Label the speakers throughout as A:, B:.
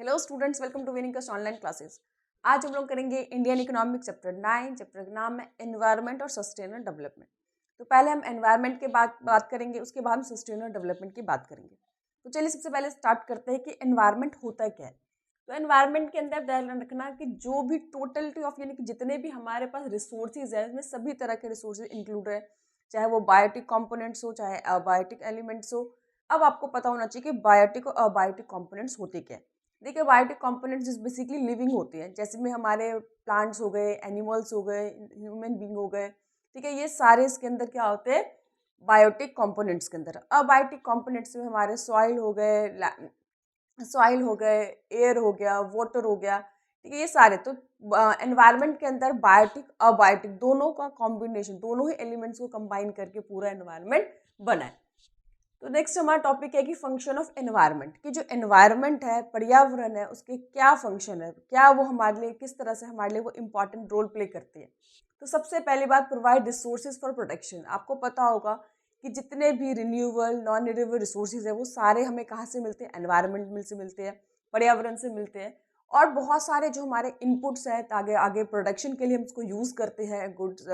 A: Hello students, welcome to winning online classes. आज हम लोग करेंगे इंडियन इकोनॉमिक चैप्टर 9। चैप्टर का नाम है एनवायरनमेंट और सस्टेनेबल डेवलपमेंट। तो पहले हम एनवायरनमेंट के बात करेंगे, उसके बाद हम सस्टेनेबल डेवलपमेंट की बात करेंगे। तो चलिए सबसे पहले स्टार्ट करते हैं कि एनवायरनमेंट होता क्या है। तो एनवायरनमेंट के अंदर ध्यान रखना कि जो भी टोटलिटी ऑफ यानी कि जितने भी हमारे पास रिसोर्सेज है उसमें सभी तरह के रिसोर्सेज इंक्लूड है, चाहे वो बायोटिक कॉम्पोनेंट्स हो चाहे अबायोटिक एलिमेंट्स हो। अब आपको पता होना चाहिए कि बायोटिक और अबायोटिक कॉम्पोनेंट्स होते क्या है। देखिए, बायोटिक कंपोनेंट्स बेसिकली लिविंग होती हैं, जैसे में हमारे प्लांट्स हो गए, एनिमल्स हो गए, ह्यूमन बींग हो गए। ठीक है, ये सारे इसके अंदर क्या होते हैं, बायोटिक कंपोनेंट्स के अंदर। अबायोटिक कंपोनेंट्स में हमारे सॉइल हो गए, एयर हो गया, वाटर हो गया। ठीक है, ये सारे तो एनवायरनमेंट के अंदर बायोटिक अबायोटिक दोनों का कॉम्बिनेशन, दोनों ही एलिमेंट्स को कंबाइन करके पूरा एनवायरनमेंट बना है। तो नेक्स्ट हमारा टॉपिक है कि फंक्शन ऑफ एनवायरनमेंट, कि जो एनवायरनमेंट है, पर्यावरण है, उसके क्या फंक्शन है, क्या वो हमारे लिए किस तरह से हमारे लिए वो इंपॉर्टेंट रोल प्ले करती है। तो सबसे पहली बात, प्रोवाइड रिसोर्सेज फॉर प्रोटेक्शन। आपको पता होगा कि जितने भी रिन्यूएबल नॉन रिन्यूएबल रिसोर्सेज है वो सारे हमें कहाँ से मिलते हैं, एनवायरनमेंट से मिलते हैं, पर्यावरण से मिलते हैं। और बहुत सारे जो हमारे इनपुट्स हैं आगे आगे प्रोडक्शन के लिए हम उसको यूज़ करते हैं गुड्स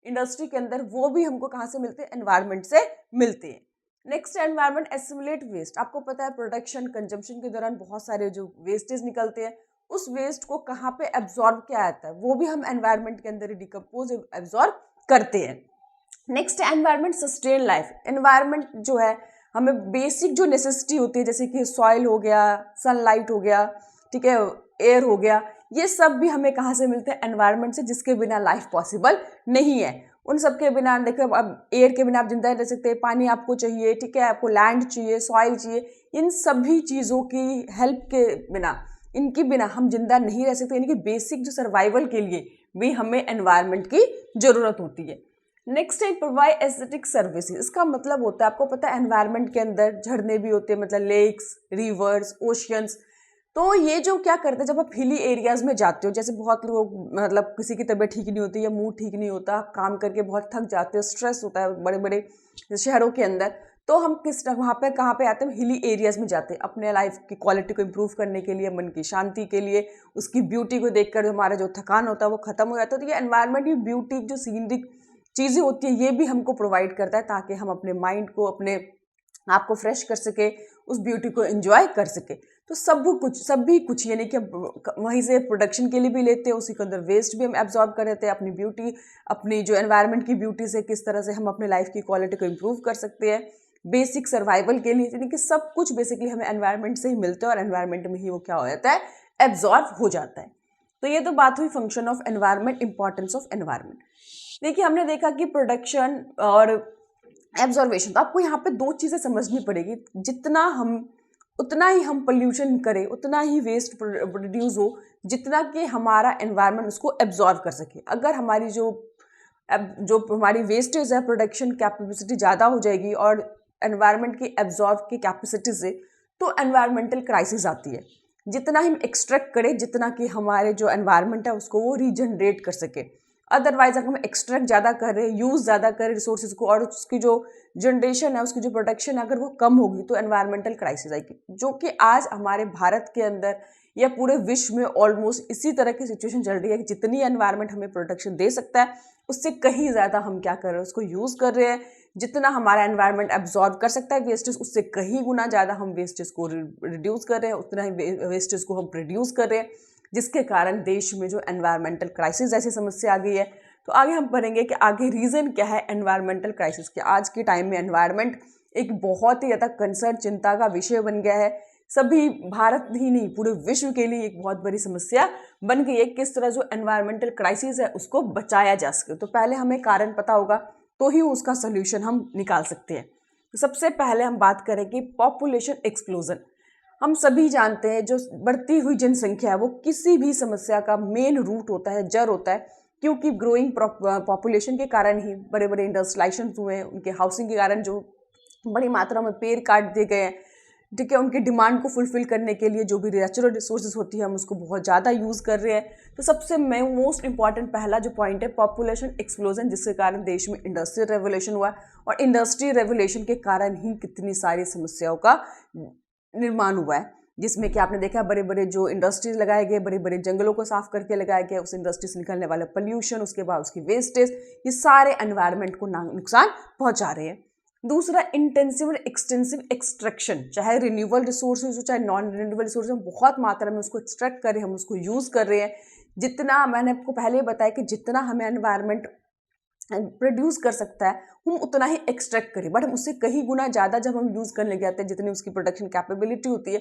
A: इंडस्ट्री के अंदर, वो भी हमको कहाँ से मिलते हैं, एनवायरनमेंट से मिलते हैं। Next environment assimilate waste. आपको पता है प्रोडक्शन कंजम्पशन के दौरान बहुत सारे जो वेस्टेज निकलते हैं, उस वेस्ट को कहाँ पे एब्जॉर्ब किया जाता है, वो भी हम एनवायरनमेंट के अंदर डिकम्पोज एब्जॉर्ब करते हैं। Next environment sustain life. Environment जो है हमें बेसिक जो नेसेसिटी होती है, जैसे कि सॉइल हो गया, सनलाइट हो गया, ठीक है, एयर हो गया, ये सब भी हमें कहाँ से मिलते हैं, एनवायरनमेंट से, जिसके बिना लाइफ पॉसिबल नहीं है। उन सब के बिना देखो, अब एयर के बिना आप जिंदा रह सकते हैं, पानी आपको चाहिए, ठीक है, आपको लैंड चाहिए, सॉइल चाहिए। इन सभी चीज़ों की हेल्प के बिना, इनके बिना हम जिंदा नहीं रह सकते। यानी कि बेसिक जो सर्वाइवल के लिए भी हमें एनवायरनमेंट की ज़रूरत होती है। नेक्स्ट है प्रोवाइड एस्थेटिक सर्विसेज। इसका मतलब होता है, आपको पता है एनवायरनमेंट के अंदर झरने भी होते हैं, मतलब लेक्स, रिवर्स, ओशियंस। तो ये जो क्या करते हैं, जब आप हिली एरियाज में जाते हो, जैसे बहुत लोग मतलब किसी की तबीयत ठीक नहीं होती या मूड ठीक नहीं होता, काम करके बहुत थक जाते हो, स्ट्रेस होता है बड़े बड़े शहरों के अंदर, तो हम वहाँ पे कहाँ पे आते हैं, हिली एरियाज में जाते हैं अपने लाइफ की क्वालिटी को इम्प्रूव करने के लिए, मन की शांति के लिए, उसकी ब्यूटी को देखकर हमारा जो थकान होता है वो खत्म हो जाता है। तो ये एनवायरनमेंट की ब्यूटी, जो सीनरिक चीज़ें होती हैं, ये भी हमको प्रोवाइड करता है ताकि हम अपने माइंड को, अपने आप को फ्रेश कर सके, उस ब्यूटी को एंजॉय कर सके। तो सभी कुछ यानी कि वहीं से प्रोडक्शन के लिए भी लेते हैं, उसी के अंदर वेस्ट भी हम एब्जॉर्ब कर लेते हैं, अपनी ब्यूटी, अपनी जो एनवायरनमेंट की ब्यूटी से किस तरह से हम अपने लाइफ की क्वालिटी को इम्प्रूव कर सकते हैं, बेसिक सर्वाइवल के लिए, यानी कि सब कुछ बेसिकली हमें एनवायरनमेंट से ही मिलता है और एनवायरनमेंट में ही वो क्या हो जाता है, एब्जॉर्ब हो जाता है। तो ये तो बात हुई function of environment, importance of environment. देखिए, हमने देखा कि प्रोडक्शन और एब्जॉर्वेशन। तो आपको यहाँ पे दो चीज़ें समझनी पड़ेगी, उतना ही हम पोल्यूशन करें, उतना ही वेस्ट प्रोड्यूस हो, जितना कि हमारा एनवायरनमेंट उसको एब्जॉर्व कर सके। अगर हमारी जो हमारी वेस्टेज है, प्रोडक्शन कैपेसिटी ज़्यादा हो जाएगी और एनवायरनमेंट की एब्जॉर्व की कैपेसिटी से, तो एनवायरमेंटल क्राइसिस आती है। जितना हम एक्सट्रैक्ट करें, जितना कि हमारे जो एनवायरनमेंट है उसको वो रीजनरेट कर सके। अदरवाइज अगर हम एक्सट्रैक्ट ज़्यादा कर रहे हैं, यूज़ ज़्यादा करें रिसोर्सेज को, और उसकी जो जनरेशन है, उसकी जो प्रोडक्शन है, अगर वो कम होगी तो एनवायरमेंटल क्राइसिस आएगी, जो कि आज हमारे भारत के अंदर या पूरे विश्व में ऑलमोस्ट इसी तरह की सिचुएशन चल रही है कि जितनी एनवायरनमेंट हमें प्रोटेक्शन दे सकता है, उससे कहीं ज़्यादा हम क्या कर रहे हैं, उसको यूज़ कर रहे हैं। जितना हमारा एनवायरनमेंट एब्जॉर्ब कर सकता है वेस्टेज, उससे कहीं गुना ज़्यादा हम वेस्टेज को रिड्यूस कर रहे हैं, उतना ही वेस्टेज को हम प्रोड्यूस कर रहे हैं, जिसके कारण देश में जो एनवायरमेंटल क्राइसिस जैसी समस्या आ गई है। तो आगे हम पढ़ेंगे कि आगे रीज़न क्या है एनवायरमेंटल क्राइसिस के। आज के टाइम में एनवायरनमेंट एक बहुत ही ज़्यादा कंसर्न, चिंता का विषय बन गया है। सभी, भारत ही नहीं, पूरे विश्व के लिए एक बहुत बड़ी समस्या बन गई है, किस तरह जो एनवायरमेंटल क्राइसिस है उसको बचाया जा सके। तो पहले हमें कारण पता होगा तो ही उसका सोल्यूशन हम निकाल सकते हैं। तो सबसे पहले हम बात करें कि पॉपुलेशन एक्सप्लोजन। हम सभी जानते हैं जो बढ़ती हुई जनसंख्या है वो किसी भी समस्या का मेन रूट होता है, जड़ होता है, क्योंकि ग्रोइंग पॉपुलेशन के कारण ही बड़े बड़े इंडस्ट्रियलाइजेशन हुए हैं, उनके हाउसिंग के कारण जो बड़ी मात्रा में पेड़ काट दिए गए हैं, ठीक है, उनकी डिमांड को फुलफिल करने के लिए जो भी नेचुरल रिसोर्सेज होती है हम उसको बहुत ज़्यादा यूज़ कर रहे हैं। तो सबसे मोस्ट इंपॉर्टेंट पहला जो पॉइंट है पॉपुलेशन एक्सप्लोजन, जिसके कारण देश में इंडस्ट्रियल रेवोल्यूशन हुआ, और इंडस्ट्रियल रेवोल्यूशन के कारण ही कितनी सारी समस्याओं का निर्माण हुआ है। जिसमें कि आपने देखा बड़े बड़े जो इंडस्ट्रीज लगाए गए, बड़े बड़े जंगलों को साफ करके लगाया गया, उस इंडस्ट्री से निकलने वाला पोल्यूशन, उसके बाद उसकी वेस्टेज, ये सारे एनवायरनमेंट को नुकसान पहुंचा रहे हैं। दूसरा, इंटेंसिव और एक्सटेंसिव एक्सट्रैक्शन, चाहे रिन्यूएबल रिसोर्सेज हो चाहे नॉन रिन्यूएबल रिसोर्सेज, हम बहुत मात्रा में उसको एक्सट्रैक्ट कर रहे हैं, हम उसको यूज़ कर रहे हैं। जितना मैंने आपको पहले बताया कि जितना हमें एनवायरनमेंट प्रोड्यूस कर सकता है हम उतना ही एक्सट्रैक्ट करें, बट हम उससे कहीं गुना ज़्यादा जब हम यूज़ करने लग जाते हैं जितनी उसकी प्रोडक्शन कैपेबिलिटी होती है,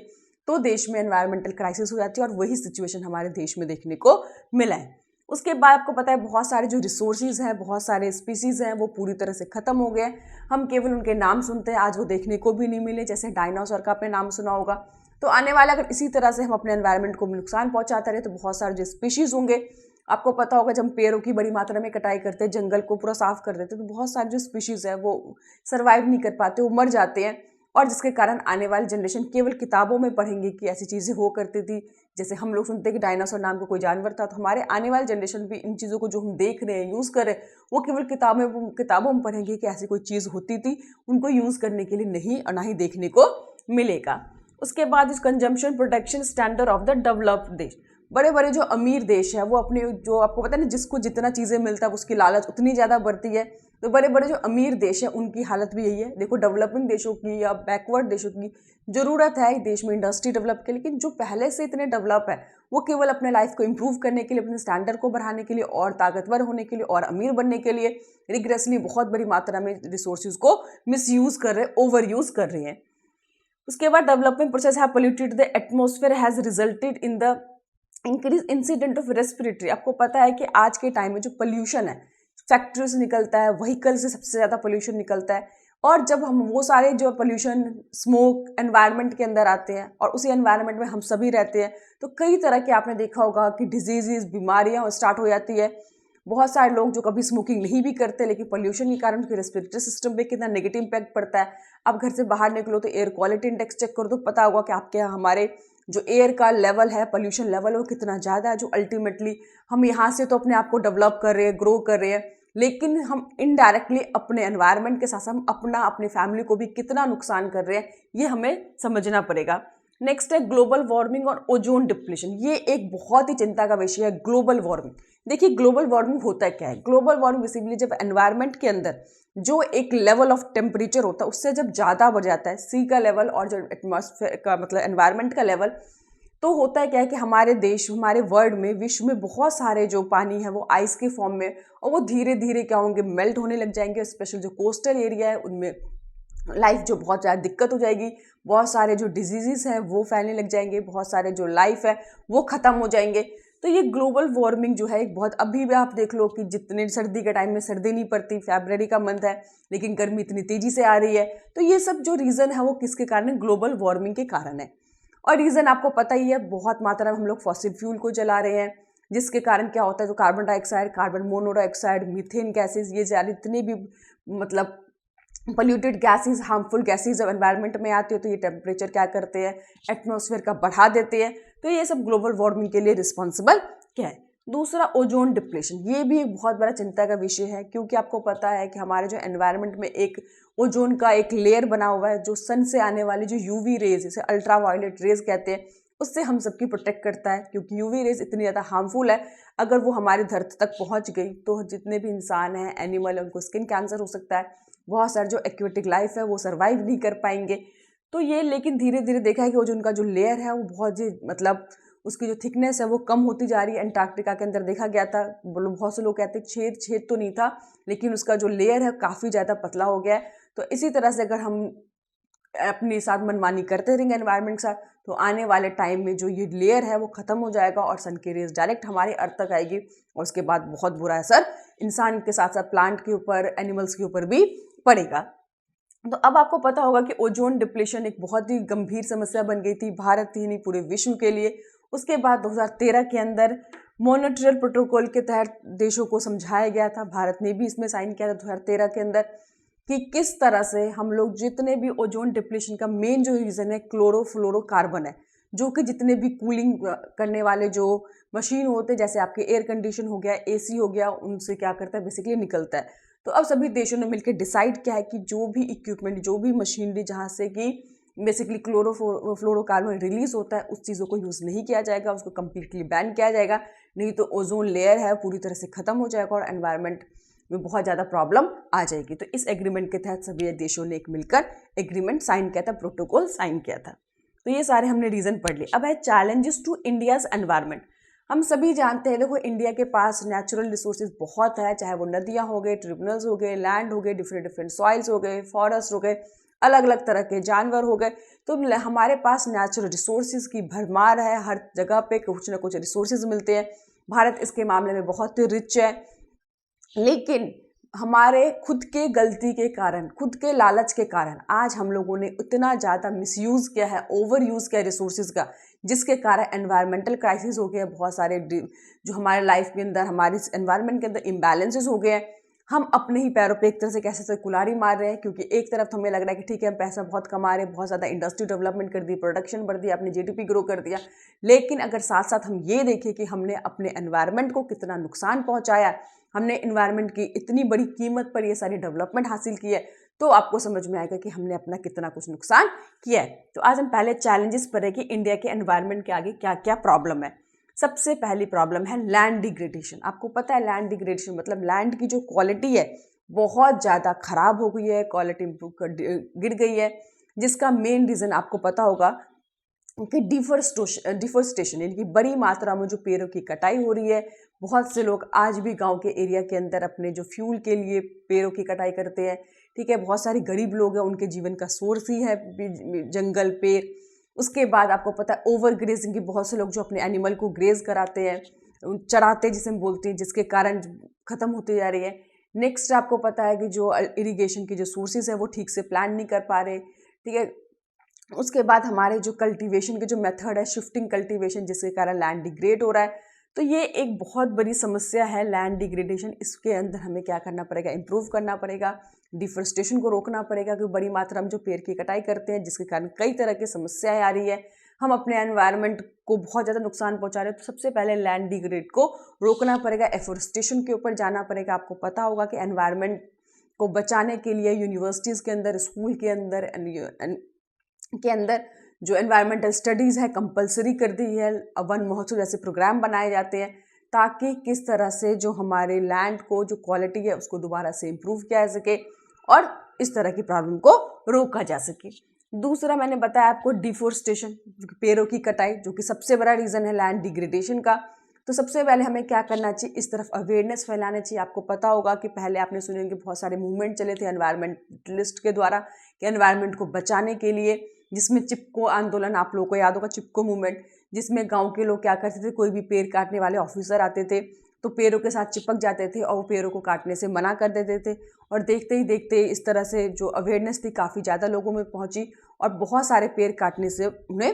A: तो देश में एनवायरमेंटल क्राइसिस हो जाती है, और वही सिचुएशन हमारे देश में देखने को मिला है। उसके बाद आपको पता है बहुत सारे जो रिसोर्सेज हैं, बहुत सारे स्पीसीज़ हैं, वो पूरी तरह से ख़त्म हो गए। हम केवल उनके नाम सुनते हैं, आज वो देखने को भी नहीं मिले। जैसे डायनासोर का आपने नाम सुना होगा। तो आने वाला अगर इसी तरह से हम अपने एनवायरनमेंट को नुकसान पहुंचाते रहे तो बहुत सारे जो स्पीशीज़ होंगे, आपको पता होगा जब पेड़ों की बड़ी मात्रा में कटाई करते हैं, जंगल को पूरा साफ कर देते हैं, तो बहुत सारे जो स्पीशीज़ है वो सर्वाइव नहीं कर पाते, वो मर जाते हैं। और जिसके कारण आने वाली जनरेशन केवल किताबों में पढ़ेंगे कि ऐसी चीज़ें हो करती थी। जैसे हम लोग सुनते हैं कि डायनासोर नाम का कोई जानवर था, तो हमारे आने वाली जनरेशन भी इन चीज़ों को जो हम देख रहे हैं, यूज़ कर रहे हैं, वो केवल किताबों में पढ़ेंगे कि ऐसी कोई चीज़ होती थी, उनको यूज़ करने के लिए नहीं और ना ही देखने को मिलेगा। उसके बाद इस consumption protection standard of the developed देश, बड़े बड़े जो अमीर देश है वो अपने, जो आपको पता है ना, जिसको जितना चीज़ें मिलता है उसकी लालच उतनी ज़्यादा बढ़ती है। तो बड़े बड़े जो अमीर देश है उनकी हालत भी यही है। देखो, डेवलपिंग देशों की या बैकवर्ड देशों की ज़रूरत है देश में इंडस्ट्री डेवलप के, लेकिन जो पहले से इतने डेवलप है वो केवल अपने लाइफ को इम्प्रूव करने के लिए, अपने स्टैंडर्ड को बढ़ाने के लिए, और ताकतवर होने के लिए, और अमीर बनने के लिए रिग्रेसली बहुत बड़ी मात्रा में रिसोर्सेज को मिसयूज़ कर रहे हैं, ओवर यूज़ कर रहे हैं। उसके बाद development process have polluted the atmosphere has resulted in the increase incident of respiratory. आपको पता है कि आज के टाइम में जो पोल्यूशन है, फैक्ट्री से निकलता है, व्हीकल से सबसे ज़्यादा पोल्यूशन निकलता है, और जब हम वो सारे जो पोल्यूशन स्मोक एनवायरनमेंट के अंदर आते हैं और उसी एनवायरनमेंट में हम सभी रहते हैं, तो कई तरह के आपने देखा होगा कि डिजीज़, बीमारियाँ स्टार्ट हो जाती है। बहुत सारे लोग जो कभी स्मोकिंग नहीं भी करते, लेकिन पोल्यूशन के कारण उनके रेस्पिरेटरी सिस्टम पे कितना नेगेटिव इम्पैक्ट पड़ता है। आप घर से बाहर निकलो तो एयर क्वालिटी इंडेक्स चेक करो तो पता होगा कि आपके यहाँ हमारे जो एयर का लेवल है, पोल्यूशन लेवल, वो कितना ज़्यादा है, जो अल्टीमेटली हम यहाँ से तो अपने आप को डेवलप कर रहे हैं, ग्रो कर रहे हैं, लेकिन हम इनडायरेक्टली अपने एनवायरनमेंट के साथ साथ हम अपनी फैमिली को भी कितना नुकसान कर रहे हैं, ये हमें समझना पड़ेगा। नेक्स्ट है ग्लोबल वार्मिंग और ओजोन डिप्लीशन। ये एक बहुत ही चिंता का विषय है, ग्लोबल वार्मिंग। देखिए, ग्लोबल वार्मिंग होता क्या है? ग्लोबल वार्मिंग बेसिकली जब एनवायरनमेंट के अंदर जो एक लेवल ऑफ टेम्परेचर होता है उससे जब ज़्यादा बढ़ जाता है, सी का लेवल और जो एटमॉस्फेयर का मतलब एनवायरनमेंट का लेवल, तो होता है क्या है कि हमारे देश, हमारे वर्ल्ड में, विश्व में बहुत सारे जो पानी है वो आइस के फॉर्म में, और वो धीरे धीरे क्या होंगे, मेल्ट होने लग जाएंगे। स्पेशल जो कोस्टल एरिया है उनमें लाइफ जो बहुत ज़्यादा दिक्कत हो जाएगी, बहुत सारे जो डिजीज़ हैं वो फैलने लग जाएंगे, बहुत सारे जो लाइफ है वो ख़त्म हो जाएंगे। तो ये ग्लोबल वार्मिंग जो है एक बहुत, अभी भी आप देख लो कि जितने सर्दी के टाइम में सर्दी नहीं पड़ती, फरवरी का मंथ है, लेकिन गर्मी इतनी तेज़ी से आ रही है। तो ये सब जो रीज़न है वो किसके कारण है? ग्लोबल वार्मिंग के कारण है। और रीज़न आपको पता ही है, बहुत मात्रा में हम लोग फॉसिल फ्यूल को जला रहे हैं, जिसके कारण क्या होता है, तो carbon dioxide, carbon monoxide, methane gases, ये सारे जितने भी मतलब पोल्यूटेड गैसेज, हार्मफुल गैसेज जब एनवायरनमेंट में आती है तो ये टेम्परेचर क्या करते हैं, एटमॉस्फेयर का बढ़ा देते हैं। तो ये सब ग्लोबल वार्मिंग के लिए रिस्पॉन्सिबल क्या है। दूसरा, ओजोन डिप्लेशन। ये भी एक बहुत बड़ा चिंता का विषय है, क्योंकि आपको पता है कि हमारे जो एनवायरनमेंट में एक ओजोन का एक लेयर बना हुआ है, जो सन से आने वाली जो यूवी रेज, जिसे अल्ट्रा वायलेट रेज कहते हैं, उससे हम सबकी प्रोटेक्ट करता है। क्योंकि यूवी रेज इतनी ज़्यादा हार्मफुल है, अगर वो हमारी धरती तक पहुंच गई तो जितने भी इंसान हैं, एनिमल हैं, उनको स्किन कैंसर हो सकता है, बहुत सारे जो एक्वेटिक लाइफ है वो सर्वाइव नहीं कर पाएंगे। तो ये, लेकिन धीरे धीरे देखा है कि वो जो उनका जो लेयर है वो बहुत मतलब उसकी जो थिकनेस है वो कम होती जा रही है। अंटार्कटिका के अंदर देखा गया था, बहुत से लोग कहते हैं छेद तो नहीं था, लेकिन उसका जो लेयर है काफ़ी ज़्यादा पतला हो गया है। तो इसी तरह से अगर हम अपने साथ मनमानी करते रहेंगे एनवायरनमेंट के साथ, तो आने वाले टाइम में जो ये लेयर है वो ख़त्म हो जाएगा और सन की रेज डायरेक्ट हमारे अर्थ तक आएगी, और उसके बाद बहुत बुरा असर इंसान के साथ साथ प्लांट के ऊपर, एनिमल्स के ऊपर भी पड़ेगा। तो अब आपको पता होगा कि ओजोन डिप्लेशन एक बहुत ही गंभीर समस्या बन गई थी, भारत ही नहीं पूरे विश्व के लिए। उसके बाद 2013 के अंदर मॉन्ट्रियल प्रोटोकॉल के तहत देशों को समझाया गया था, भारत ने भी इसमें साइन किया था 2013 के अंदर, कि किस तरह से हम लोग जितने भी ओजोन डिप्लेशन का मेन जो रीज़न है क्लोरोफ्लोरोकार्बन है, जो कि जितने भी कूलिंग करने वाले जो मशीन होते हैं, जैसे आपके एयर कंडीशन हो गया, एसी हो गया, उनसे क्या करता है, बेसिकली निकलता है। तो अब सभी देशों ने मिलकर डिसाइड किया है कि जो भी इक्विपमेंट, जो भी मशीनरी जहाँ से कि बेसिकली फ्लोरोकार्बन रिलीज होता है, उस चीज़ों को यूज़ नहीं किया जाएगा, उसको कम्प्लीटली बैन किया जाएगा, नहीं तो ओजोन लेयर है पूरी तरह से ख़त्म हो जाएगा और एनवायरनमेंट में बहुत ज़्यादा प्रॉब्लम आ जाएगी। तो इस एग्रीमेंट के तहत सभी देशों ने एक मिलकर एग्रीमेंट साइन किया था, प्रोटोकॉल साइन किया था। तो ये सारे हमने रीज़न पढ़ लिए। अब है चैलेंजेस टू इंडियाज़ एनवायरनमेंट। हम सभी जानते हैं, देखो इंडिया के पास नेचुरल रिसोर्सेज बहुत है, चाहे वो नदियाँ हो गए, ट्रिब्यूनल्स हो गए, लैंड हो गए, डिफरेंट डिफरेंट सॉइल्स हो गए, फॉरेस्ट हो गए, अलग अलग तरह के जानवर हो गए। तो हमारे पास नेचुरल रिसोर्सेज की भरमार है, हर जगह पे कुछ ना कुछ रिसोर्सेज मिलते हैं। भारत इसके मामले में बहुत रिच है, लेकिन हमारे खुद के गलती के कारण, खुद के लालच के कारण आज हम लोगों ने उतना ज़्यादा मिसयूज़ किया है, ओवर यूज़ किया है रिसोर्सेज का, जिसके कारण एनवायरमेंटल क्राइसिस हो गया, बहुत सारे जो हमारे लाइफ के अंदर, हमारी एनवायरनमेंट के अंदर इम्बैलेंसेस हो गए हैं। हम अपने ही पैरों पे एक तरह से कैसे से कुल्हाड़ी मार रहे हैं, क्योंकि एक तरफ हमें लग रहा है कि ठीक है हम पैसा बहुत कमा रहे हैं, बहुत ज़्यादा इंडस्ट्री डेवलपमेंट कर दी, प्रोडक्शन बढ़ दिया, अपनी जीडीपी ग्रो कर दिया, लेकिन अगर साथ साथ हम ये देखें कि हमने अपने एनवायरनमेंट को कितना नुकसान पहुँचाया, हमने एनवायरनमेंट की इतनी बड़ी कीमत पर ये सारी डेवलपमेंट हासिल की है, तो आपको समझ में आएगा कि हमने अपना कितना कुछ नुकसान किया है। तो आज हम पहले चैलेंजेस पर है कि इंडिया के एनवायरनमेंट के आगे क्या क्या प्रॉब्लम है। सबसे पहली प्रॉब्लम है लैंड डिग्रेडेशन। आपको पता है लैंड डिग्रेडेशन मतलब लैंड की जो क्वालिटी है बहुत ज़्यादा खराब हो गई है, क्वालिटी गिर गई है, जिसका मेन रीज़न आपको पता होगा कि डिफोरेस्टेशन यानी कि बड़ी मात्रा में जो पेड़ों की कटाई हो रही है। बहुत से लोग आज भी गांव के एरिया के अंदर अपने जो फ्यूल के लिए पेड़ों की कटाई करते हैं, ठीक है। बहुत सारे गरीब लोग हैं, उनके जीवन का सोर्स ही है जंगल, पेड़। उसके बाद आपको पता है ओवर ग्रेजिंग की, बहुत से लोग जो अपने एनिमल को ग्रेज कराते हैं, चराते जिसे हम बोलते हैं, जिसके कारण ख़त्म होती जा रही है। नेक्स्ट आपको पता है कि जो इरिगेशन के जो सोर्सेज है वो ठीक से प्लान नहीं कर पा रहे, ठीक है। उसके बाद हमारे जो कल्टीवेशन के जो मेथड है, शिफ्टिंग कल्टीवेशन, जिसके कारण लैंड डिग्रेड हो रहा है। तो ये एक बहुत बड़ी समस्या है लैंड डिग्रेडेशन। इसके अंदर हमें क्या करना पड़ेगा, इम्प्रूव करना पड़ेगा, डिफोरेस्टेशन को रोकना पड़ेगा, क्योंकि बड़ी मात्रा में जो पेड़ की कटाई करते हैं जिसके कारण कई तरह की समस्याएं आ रही है, हम अपने एनवायरनमेंट को बहुत ज़्यादा नुकसान पहुंचा रहे हैं। तो सबसे पहले लैंड डिग्रेड को रोकना पड़ेगा, एफोरेस्टेशन के ऊपर जाना पड़ेगा। आपको पता होगा कि एनवायरनमेंट को बचाने के लिए यूनिवर्सिटीज़ के अंदर, स्कूल के अंदर जो एनवायरमेंटल स्टडीज़ है कंपलसरी कर दी है। वन महोत्सव जैसे प्रोग्राम बनाए जाते हैं ताकि किस तरह से जो हमारे लैंड को जो क्वालिटी है उसको दोबारा से इम्प्रूव किया जा सके और इस तरह की प्रॉब्लम को रोका जा सके। दूसरा मैंने बताया आपको डिफोरेस्टेशन, पेड़ों की कटाई, जो कि सबसे बड़ा रीज़न है लैंड डिग्रेडेशन का। तो सबसे पहले हमें क्या करना चाहिए, इस तरफ अवेयरनेस फैलाना चाहिए। आपको पता होगा कि पहले आपने सुने होंगे बहुत सारे मूवमेंट चले थे एनवायरमेंटलिस्ट के द्वारा कि एनवायरनमेंट को बचाने के लिए, जिसमें चिपको आंदोलन, आप लोगों को याद होगा चिपको मूवमेंट, जिसमें गांव के लोग क्या करते थे, कोई भी पेड़ काटने वाले ऑफिसर आते थे तो पेड़ों के साथ चिपक जाते थे और वो पेड़ों को काटने से मना कर देते थे। और देखते ही देखते इस तरह से जो अवेयरनेस थी काफ़ी ज़्यादा लोगों में पहुंची और बहुत सारे पेड़ काटने से उन्हें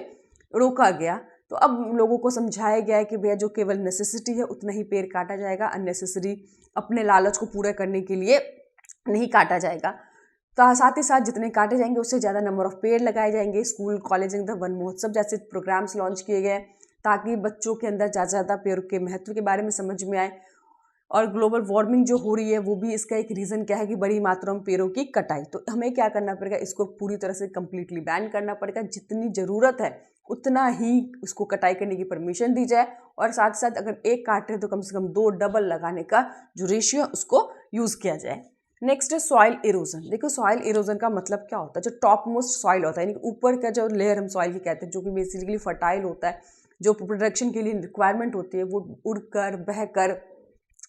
A: रोका गया। तो अब लोगों को समझाया गया है कि भैया जो केवल नेसेसिटी है उतना ही पेड़ काटा जाएगा, अननेसेसरी अपने लालच को पूरा करने के लिए नहीं काटा जाएगा। तो साथ ही साथ जितने काटे जाएंगे उससे ज़्यादा नंबर ऑफ पेड़ लगाए जाएंगे। स्कूल, कॉलेज के अंदर वन महोत्सव जैसे प्रोग्राम्स लॉन्च किए गए ताकि बच्चों के अंदर ज़्यादा से ज़्यादा पेड़ के महत्व के बारे में समझ में आए। और ग्लोबल वार्मिंग जो हो रही है वो भी इसका एक रीज़न क्या है कि बड़ी मात्रा में पेड़ों की कटाई। तो हमें क्या करना पड़ेगा, इसको पूरी तरह से कम्प्लीटली बैन करना पड़ेगा। जितनी ज़रूरत है उतना ही उसको कटाई करने की परमिशन दी जाए और साथ साथ अगर एक काट रहे तो कम से कम 2 डबल लगाने का जो रेशियो उसको यूज़ किया जाए। नेक्स्ट है सॉइल इरोजन। देखो सॉइल इरोजन का मतलब क्या होता है, जो टॉप मोस्ट सॉइल होता है यानी ऊपर का जो लेयर हम सॉइल की कहते हैं, जो कि बेसिकली फर्टाइल होता है, जो प्रोडक्शन के लिए रिक्वायरमेंट होती है, वो उड़कर बहकर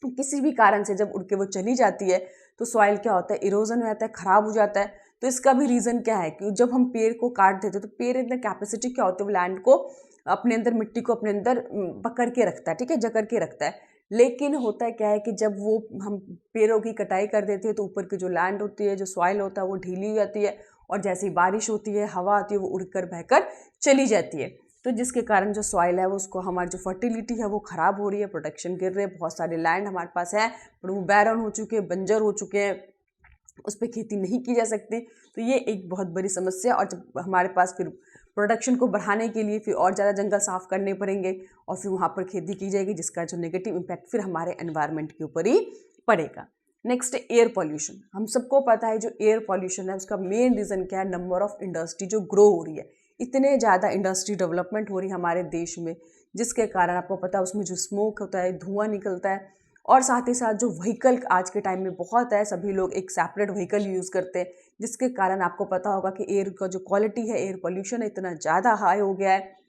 A: किसी भी कारण से जब उड़ के वो चली जाती है तो सॉइल क्या होता है, इरोजन हो जाता है, ख़राब हो जाता है। तो इसका भी रीज़न क्या है कि जब हम पेड़ को काट देते हैं तो पेड़ अंदर कैपेसिटी क्या होती है, वो लैंड को अपने अंदर, मिट्टी को अपने अंदर पकड़ के रखता है, ठीक है, जकड़ के रखता है। लेकिन होता है क्या है कि जब वो हम पेड़ों की कटाई कर देते हैं तो ऊपर की जो लैंड होती है, जो सॉइल होता है, वो ढीली हो जाती है और जैसे ही बारिश होती है, हवा आती है, वो उड़कर बहकर चली जाती है। तो जिसके कारण जो सॉइल है वो उसको, हमारी जो फर्टिलिटी है वो ख़राब हो रही है, प्रोडक्शन गिर रहे हैं। बहुत सारे लैंड हमारे पास है पर वो बैरन हो चुके हैं, बंजर हो चुके हैं, उस पर खेती नहीं की जा सकती। तो ये एक बहुत बड़ी समस्या। और जब हमारे पास फिर प्रोडक्शन को बढ़ाने के लिए फिर और ज़्यादा जंगल साफ़ करने पड़ेंगे और फिर वहाँ पर खेती की जाएगी, जिसका जो नेगेटिव इम्पैक्ट फिर हमारे एनवायरनमेंट के ऊपर ही पड़ेगा। नेक्स्ट है एयर पॉल्यूशन। हम सबको पता है जो एयर पॉल्यूशन है उसका मेन रीज़न क्या है, नंबर ऑफ इंडस्ट्री जो ग्रो हो रही है। इतने ज़्यादा इंडस्ट्री डेवलपमेंट हो रही है हमारे देश में, जिसके कारण आपको पता है उसमें जो स्मोक होता है, धुआं निकलता है, और साथ ही साथ जो व्हीकल आज के टाइम में बहुत है, सभी लोग एक सेपरेट व्हीकल यूज़ करते हैं, जिसके कारण आपको पता होगा कि एयर का जो क्वालिटी है, एयर पॉल्यूशन इतना ज़्यादा हाई हो गया है।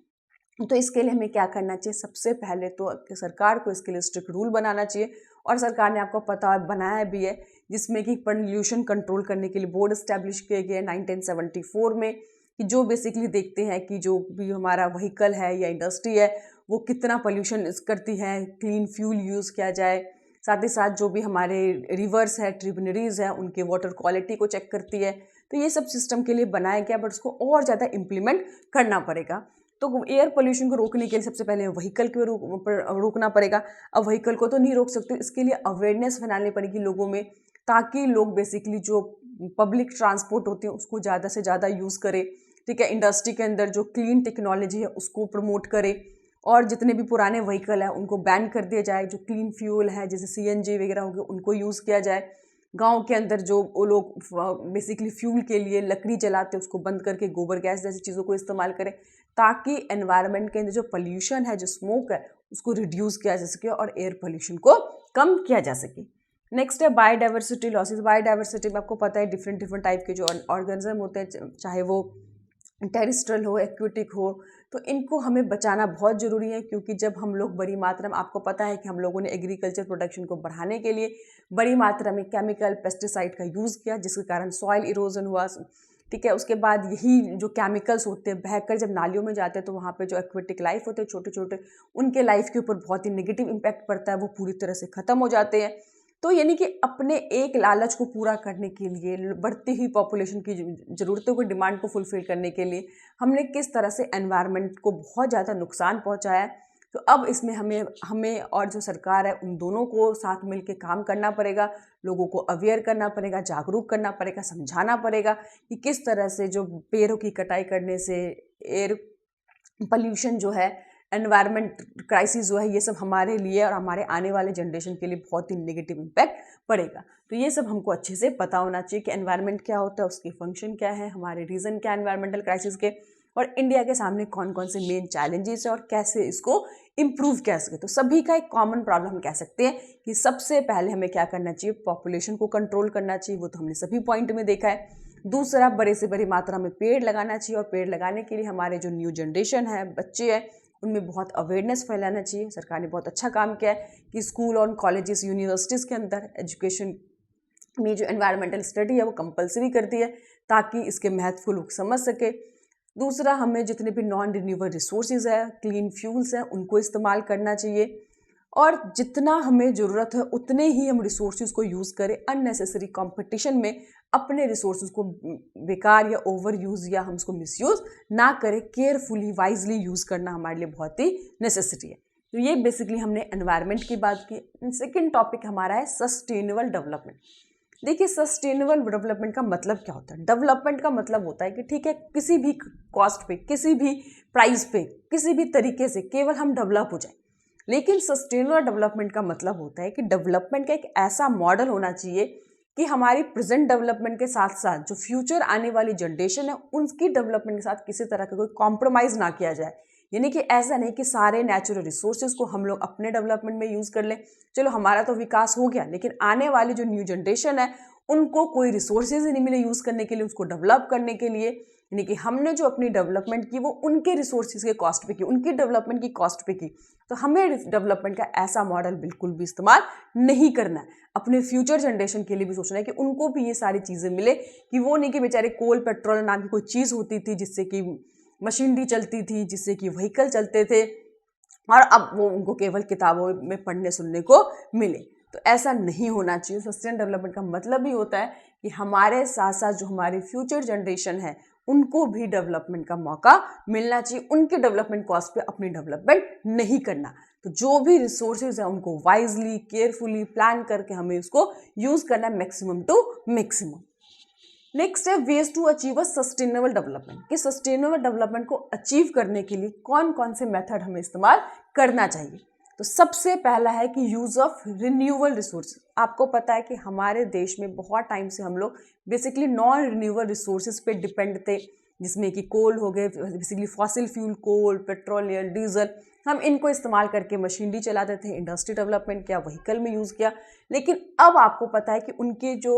A: तो इसके लिए हमें क्या करना चाहिए, सबसे पहले तो सरकार को इसके लिए स्ट्रिक्ट रूल बनाना चाहिए, और सरकार ने आपको पता बनाया भी है, जिसमें कि पॉल्यूशन कंट्रोल करने के लिए बोर्ड इस्टेब्लिश किए गए 1974 में, कि जो बेसिकली देखते हैं कि जो भी हमारा व्हीकल है या इंडस्ट्री है वो कितना पॉल्यूशन करती है, क्लीन फ्यूल यूज़ किया जाए। साथ ही साथ जो भी हमारे रिवर्स है, ट्रिब्यूनरीज है, उनके वाटर क्वालिटी को चेक करती है। तो ये सब सिस्टम के लिए बनाया गया, बट उसको और ज़्यादा इम्प्लीमेंट करना पड़ेगा। तो एयर पोल्यूशन को रोकने के लिए सबसे पहले व्हीकल को रोकना पड़ेगा। अब व्हीकल को तो नहीं रोक सकते, इसके लिए अवेयरनेस फैलानी पड़ेगी लोगों में, ताकि लोग बेसिकली जो पब्लिक ट्रांसपोर्ट होते हैं उसको ज़्यादा से ज़्यादा यूज़ करें। ठीक है, इंडस्ट्री के अंदर जो क्लीन टेक्नोलॉजी है उसको प्रमोट करें, और जितने भी पुराने व्हीकल है उनको बैन कर दिया जाए। जो क्लीन फ्यूल है जैसे CNG वगैरह हो गया उनको यूज़ किया जाए। गांव के अंदर जो वो लोग बेसिकली फ्यूल के लिए लकड़ी जलाते उसको बंद करके गोबर गैस जैसी चीज़ों को इस्तेमाल करें, ताकि एनवायरनमेंट के अंदर जो पोल्यूशन है, जो स्मोक है, उसको रिड्यूस किया जा सके और एयर पोल्यूशन को कम किया जा सके। नेक्स्ट है बायोडाइवर्सिटी लॉसेस। बायोडाइवर्सिटी में आपको पता है डिफरेंट टाइप के जो ऑर्गेनिज्म होते हैं, चाहे वो टेरेस्ट्रियल हो, एक्वेटिक हो, तो इनको हमें बचाना बहुत ज़रूरी है। क्योंकि जब हम लोग बड़ी मात्रा में, आपको पता है कि हम लोगों ने एग्रीकल्चर प्रोडक्शन को बढ़ाने के लिए बड़ी मात्रा में केमिकल पेस्टिसाइड का यूज़ किया, जिसके कारण सॉइल इरोजन हुआ। ठीक है, उसके बाद यही जो केमिकल्स होते हैं बहकर जब नालियों में जाते हैं, तो वहाँ पे जो एक्वेटिक लाइफ होते हैं छोटे छोटे, उनके लाइफ के ऊपर बहुत ही नेगेटिव इम्पैक्ट पड़ता है, वो पूरी तरह से ख़त्म हो जाते हैं। तो यानी कि अपने एक लालच को पूरा करने के लिए, बढ़ती हुई पॉपुलेशन की ज़रूरतों को, डिमांड को फुलफिल करने के लिए हमने किस तरह से एनवायरनमेंट को बहुत ज़्यादा नुकसान पहुंचाया है। तो अब इसमें हमें और जो सरकार है उन दोनों को साथ मिलकर काम करना पड़ेगा। लोगों को अवेयर करना पड़ेगा, जागरूक करना पड़ेगा, समझाना पड़ेगा कि किस तरह से जो पेड़ों की कटाई करने से एयर पोल्यूशन जो है, एनवायरनमेंट क्राइसिस जो है, ये सब हमारे लिए और हमारे आने वाले जनरेशन के लिए बहुत ही नेगेटिव इम्पैक्ट पड़ेगा। तो ये सब हमको अच्छे से पता होना चाहिए कि एनवायरनमेंट क्या होता है, उसके फंक्शन क्या है, हमारे रीज़न क्या है एनवायरमेंटल क्राइसिस के, और इंडिया के सामने कौन कौन से मेन चैलेंजेस है और कैसे इसको इम्प्रूव किया सके। तो सभी का एक कॉमन प्रॉब्लम हम कह सकते हैं कि सबसे पहले हमें क्या करना चाहिए, पॉपुलेशन को कंट्रोल करना चाहिए, वो तो हमने सभी पॉइंट में देखा है। दूसरा, बड़े से बड़ी मात्रा में पेड़ लगाना चाहिए, और पेड़ लगाने के लिए हमारे जो न्यू जनरेशन है, बच्चे हैं, उनमें बहुत अवेयरनेस फैलाना चाहिए। सरकार ने बहुत अच्छा काम किया है कि स्कूल और कॉलेजेस, यूनिवर्सिटीज़ के अंदर एजुकेशन में जो एनवायरमेंटल स्टडी है वो कंपलसरी कर दी है, ताकि इसके महत्व को लोग समझ सके। दूसरा, हमें जितने भी नॉन रिन्यूएबल रिसोर्सेज है, क्लीन फ्यूल्स हैं, उनको इस्तेमाल करना चाहिए, और जितना हमें ज़रूरत है उतने ही हम रिसोर्सेज को यूज़ करें। अननेसेसरी कंपटीशन में अपने रिसोर्सेज को बेकार या ओवर यूज़ या हम उसको मिसयूज़ ना करें। केयरफुली, वाइजली यूज़ करना हमारे लिए बहुत ही नेसेसरी है। तो ये बेसिकली हमने एनवायरनमेंट की बात की। सेकेंड टॉपिक हमारा है सस्टेनेबल डेवलपमेंट। देखिए, सस्टेनेबल डेवलपमेंट का मतलब क्या होता है। डेवलपमेंट का मतलब होता है कि ठीक है, किसी भी कॉस्ट पे, किसी भी प्राइस पे, किसी भी तरीके से केवल हम डेवलप हो जाए। लेकिन सस्टेनेबल डेवलपमेंट का मतलब होता है कि डेवलपमेंट का एक ऐसा मॉडल होना चाहिए कि हमारी प्रेजेंट डेवलपमेंट के साथ साथ जो फ्यूचर आने वाली जनरेशन है उनकी डेवलपमेंट के साथ किसी तरह का कोई कॉम्प्रोमाइज़ ना किया जाए। यानी कि ऐसा नहीं कि सारे नेचुरल रिसोर्सेज को हम लोग अपने डेवलपमेंट में यूज़ कर लें, चलो हमारा तो विकास हो गया, लेकिन आने वाली जो न्यू जनरेशन है उनको कोई रिसोर्सेज ही नहीं मिले यूज़ करने के लिए, उसको डेवलप करने के लिए। यानी कि हमने जो अपनी डेवलपमेंट की वो उनके रिसोर्सेज के कॉस्ट पे की, उनकी डेवलपमेंट की कॉस्ट पे की। तो हमें डेवलपमेंट का ऐसा मॉडल बिल्कुल भी इस्तेमाल नहीं करना है। अपने फ्यूचर जनरेशन के लिए भी सोचना है कि उनको भी ये सारी चीज़ें मिले, कि वो नहीं कि बेचारे कोल पेट्रोल नाम की कोई चीज़ होती थी जिससे कि मशीनरी चलती थी, जिससे कि व्हीकल चलते थे, और अब वो उनको केवल किताबों में पढ़ने सुनने को मिले। तो ऐसा नहीं होना चाहिए। सस्टेन डेवलपमेंट का मतलब ही होता है कि हमारे साथ साथ जो हमारी फ्यूचर जनरेशन है उनको भी डेवलपमेंट का मौका मिलना चाहिए। उनके डेवलपमेंट कॉस्ट पे अपनी डेवलपमेंट नहीं करना। तो जो भी रिसोर्सेज है उनको वाइजली, केयरफुली प्लान करके हमें उसको यूज़ करना है, मैक्सिमम टू मैक्सिमम। नेक्स्ट है ways to achieve a sustainable development. कि सस्टेनेबल डेवलपमेंट को अचीव करने के लिए कौन कौन से मेथड हमें इस्तेमाल करना चाहिए। तो सबसे पहला है कि यूज़ ऑफ रिन्यूएबल रिसोर्स। आपको पता है कि हमारे देश में बहुत टाइम से हम लोग बेसिकली नॉन रिन्यूएबल रिसोर्सेज पे डिपेंड थे, जिसमें कि कोल हो गए, बेसिकली फॉसिल फ्यूल, कोल, पेट्रोलियम, डीजल, हम इनको इस्तेमाल करके मशीनरी चलाते थे, इंडस्ट्री डेवलपमेंट किया, व्हीकल में यूज़ किया। लेकिन अब आपको पता है कि उनके जो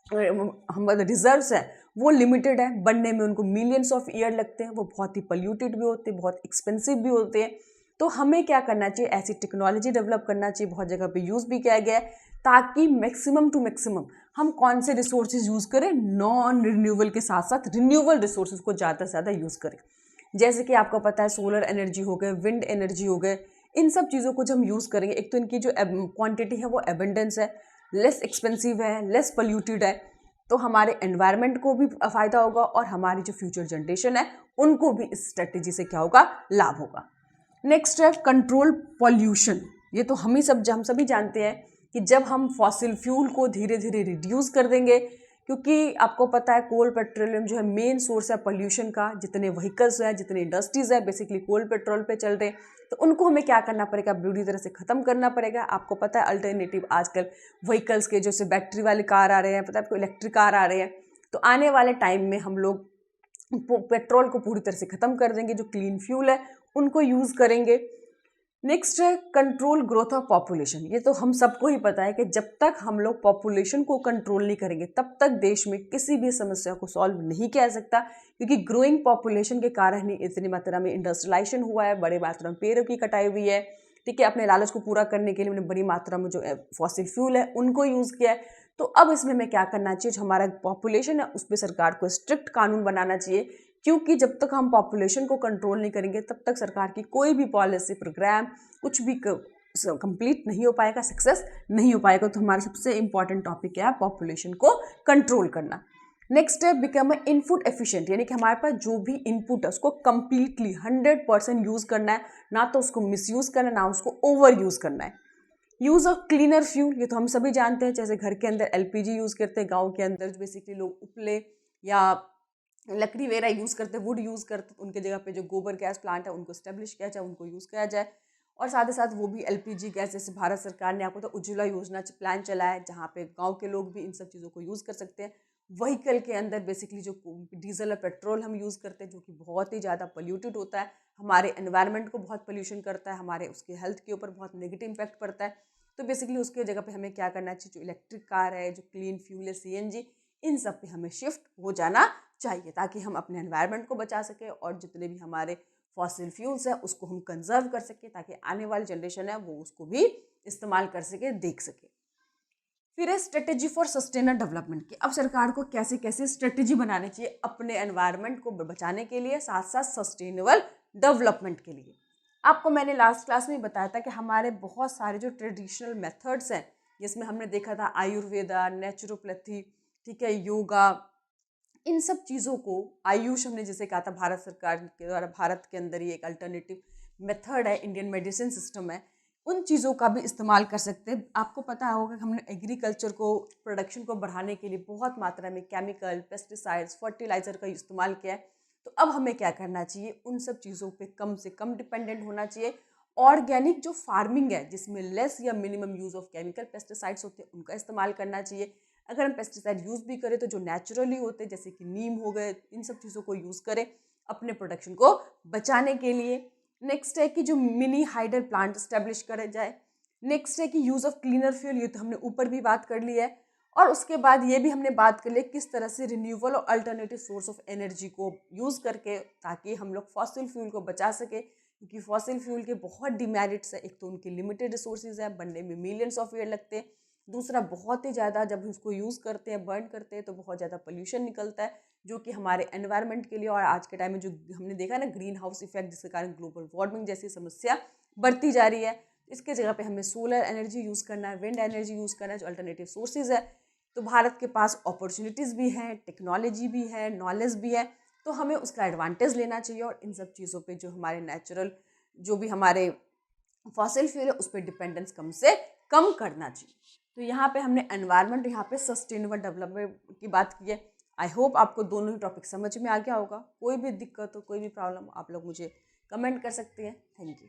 A: हमारे रिजर्व्स हैं वो लिमिटेड है, बनने में उनको मिलियंस ऑफ ईयर लगते हैं, वो बहुत ही पोल्यूटेड भी होते हैं, बहुत एक्सपेंसिव भी होते हैं। तो हमें क्या करना चाहिए, ऐसी टेक्नोलॉजी डेवलप करना चाहिए, बहुत जगह पे यूज़ भी किया गया है, ताकि मैक्सिमम टू मैक्सिमम हम कौन से रिसोर्सेज यूज़ करें, नॉन रिन्यूएबल के साथ साथ रिन्यूएबल रिसोर्सेज को ज़्यादा से ज़्यादा यूज़ करें। जैसे कि आपको पता है सोलर एनर्जी हो गए, विंड एनर्जी हो गए, इन सब चीज़ों को जब हम यूज़ करेंगे, एक तो इनकी जो क्वांटिटी है वो एबंडेंस है, लेस एक्सपेंसिव है, लेस पोल्यूटेड है, तो हमारे एनवायरनमेंट को भी फ़ायदा होगा और हमारी जो फ्यूचर जनरेशन है उनको भी इस स्ट्रेटेजी से क्या होगा, लाभ होगा। नेक्स्ट है कंट्रोल पॉल्यूशन। ये तो हम सभी जानते हैं कि जब हम फॉसिल फ्यूल को धीरे धीरे रिड्यूस कर देंगे, क्योंकि आपको पता है कोल पेट्रोलियम जो है मेन सोर्स है पोल्यूशन का, जितने व्हीकल्स हैं, जितने इंडस्ट्रीज है बेसिकली कोल पेट्रोल पे चल रहे हैं, तो उनको हमें क्या करना पड़ेगा, पूरी तरह से ख़त्म करना पड़ेगा। आपको पता है अल्टरनेटिव आजकल व्हीकल्स के जैसे बैटरी वाले कार आ रहे हैं, पता है आपको इलेक्ट्रिक कार आ रहे हैं, तो आने वाले टाइम में हम लोग पेट्रोल को पूरी तरह से ख़त्म कर देंगे, जो क्लीन फ्यूल है उनको यूज़ करेंगे। नेक्स्ट है कंट्रोल ग्रोथ ऑफ पॉपुलेशन। ये तो हम सबको ही पता है कि जब तक हम लोग पॉपुलेशन को कंट्रोल नहीं करेंगे तब तक देश में किसी भी समस्या को सॉल्व नहीं किया जा सकता, क्योंकि ग्रोइंग पॉपुलेशन के कारण ही इतनी मात्रा में इंडस्ट्रियलाइजेशन हुआ है, बड़े मात्रा में पेड़ों की कटाई हुई है, ठीक है। अपने लालच को पूरा करने के लिए उन्होंने बड़ी मात्रा में जो फॉसिल फ्यूल है उनको यूज़ किया है। तो अब इसमें हमें क्या करना चाहिए, जो हमारा पॉपुलेशन है उस पर सरकार को स्ट्रिक्ट कानून बनाना चाहिए, क्योंकि जब तक हम पॉपुलेशन को कंट्रोल नहीं करेंगे तब तक सरकार की कोई भी पॉलिसी प्रोग्राम कुछ भी कंप्लीट नहीं हो पाएगा, सक्सेस नहीं हो पाएगा। तो हमारा सबसे इंपॉर्टेंट टॉपिक क्या है, पॉपुलेशन को कंट्रोल करना। नेक्स्ट है बिकम इनपुट एफिशिएंट, यानी कि हमारे पास जो भी इनपुट है उसको कंप्लीटली 100% यूज़ करना है, ना तो उसको मिसयूज़ करना है, ना उसको ओवर यूज़ करना है। यूज़ ऑफ क्लीनर फ्यूल, ये तो हम सभी जानते हैं, जैसे घर के अंदर एलपीजी यूज़ करते हैं, गाँव के अंदर जो बेसिकली लोग उपले या लकड़ी वगैरह यूज़ करते, वुड यूज़ करते, उनके जगह पे जो गोबर गैस प्लांट है उनको स्टेब्लिश किया जाए, उनको यूज़ किया जाए। और साथ ही साथ वो भी एलपीजी गैस, जैसे भारत सरकार ने आपको तो उज्ज्वला योजना प्लान चलाया है, जहाँ पे गांव के लोग भी इन सब चीज़ों को यूज़ कर सकते हैं। व्हीकल के अंदर बेसिकली जो डीजल और पेट्रोल हम यूज़ करते हैं, जो कि बहुत ही ज़्यादा पोल्यूटेड होता है, हमारे एनवायरनमेंट को बहुत पोल्यूशन करता है, हमारे उसके हेल्थ के ऊपर बहुत नेगेटिव इम्पैक्ट पड़ता है। तो बेसिकली उसके जगह पे हमें क्या करना चाहिए, जो इलेक्ट्रिक कार है, जो क्लीन फ्यूल है, सीएनजी, इन सब पे हमें शिफ्ट हो जाना चाहिए, ताकि हम अपने एनवायरनमेंट को बचा सकें और जितने भी हमारे फॉसिल फ्यूल्स है उसको हम कंजर्व कर सकें, ताकि आने वाली जनरेशन है वो उसको भी इस्तेमाल कर सके, देख सके। फिर है स्ट्रेटेजी फॉर सस्टेनेबल डेवलपमेंट की। अब सरकार को कैसे कैसे स्ट्रेटेजी बनानी चाहिए अपने एनवायरनमेंट को बचाने के लिए, साथ साथ सस्टेनेबल डेवलपमेंट के लिए। आपको मैंने लास्ट क्लास में बताया था कि हमारे बहुत सारे जो ट्रेडिशनल मेथड्स हैं, जिसमें हमने देखा था आयुर्वेदा, नेचुरोपैथी, ठीक है, योगा, इन सब चीज़ों को, आयुष हमने जैसे कहा था भारत सरकार के द्वारा, भारत के अंदर ही एक अल्टरनेटिव मेथड है, इंडियन मेडिसिन सिस्टम है, उन चीज़ों का भी इस्तेमाल कर सकते हैं। आपको पता होगा कि हमने एग्रीकल्चर को, प्रोडक्शन को बढ़ाने के लिए बहुत मात्रा में केमिकल, पेस्टिसाइड्स, फर्टिलाइज़र का इस्तेमाल किया है। तो अब हमें क्या करना चाहिए, उन सब चीज़ों पे कम से कम डिपेंडेंट होना चाहिए। ऑर्गेनिक जो फार्मिंग है, जिसमें लेस या minimum use of chemical pesticides होते हैं, उनका इस्तेमाल करना चाहिए। अगर हम पेस्टिसाइड यूज़ भी करें तो जो नेचुरली होते हैं, जैसे कि नीम हो गए, इन सब चीज़ों को यूज़ करें अपने प्रोडक्शन को बचाने के लिए। नेक्स्ट है कि जो मिनी हाइडल प्लांट स्टैब्लिश करा जाए। नेक्स्ट है कि यूज़ ऑफ क्लीनर फ्यूल, ये तो हमने ऊपर भी बात कर ली है। और उसके बाद ये भी हमने बात कर ली किस तरह से रिन्यूएबल और अल्टरनेटिव सोर्स ऑफ एनर्जी को यूज़ करके, ताकि हम लोग फॉसिल फ्यूल को बचा सके, क्योंकि फॉसिल फ्यूल के बहुत डिमेरिट्स है। एक तो उनके लिमिटेड रिसोर्सेज है, बनने में मिलियंस ऑफ ईयर लगते हैं। दूसरा, बहुत ही ज़्यादा जब हम उसको यूज़ करते हैं, बर्न करते हैं, तो बहुत ज़्यादा पोल्यूशन निकलता है, जो कि हमारे एनवायरनमेंट के लिए, और आज के टाइम में जो हमने देखा ना ग्रीन हाउस इफेक्ट, जिसके कारण ग्लोबल वार्मिंग जैसी समस्या बढ़ती जा रही है। इसके जगह पे हमें सोलर एनर्जी यूज़ करना है, विंड एनर्जी यूज़ करना है, जो अल्टरनेटिव सोर्सेज है। तो भारत के पास अपॉर्चुनिटीज़ भी हैं, टेक्नोलॉजी भी है, नॉलेज भी है, तो हमें उसका एडवांटेज लेना चाहिए और इन सब चीज़ों पे जो हमारे नेचुरल, जो भी हमारे फॉसिल फ्यूल है, उस पर डिपेंडेंस कम से कम करना चाहिए। तो यहाँ पे हमने एनवायरनमेंट, यहाँ पे सस्टेनेबल डेवलपमेंट की बात की है। आई होप आपको दोनों ही टॉपिक समझ में आ गया होगा। कोई भी दिक्कत हो, कोई भी प्रॉब्लम, आप लोग मुझे कमेंट कर सकते हैं। Thank you.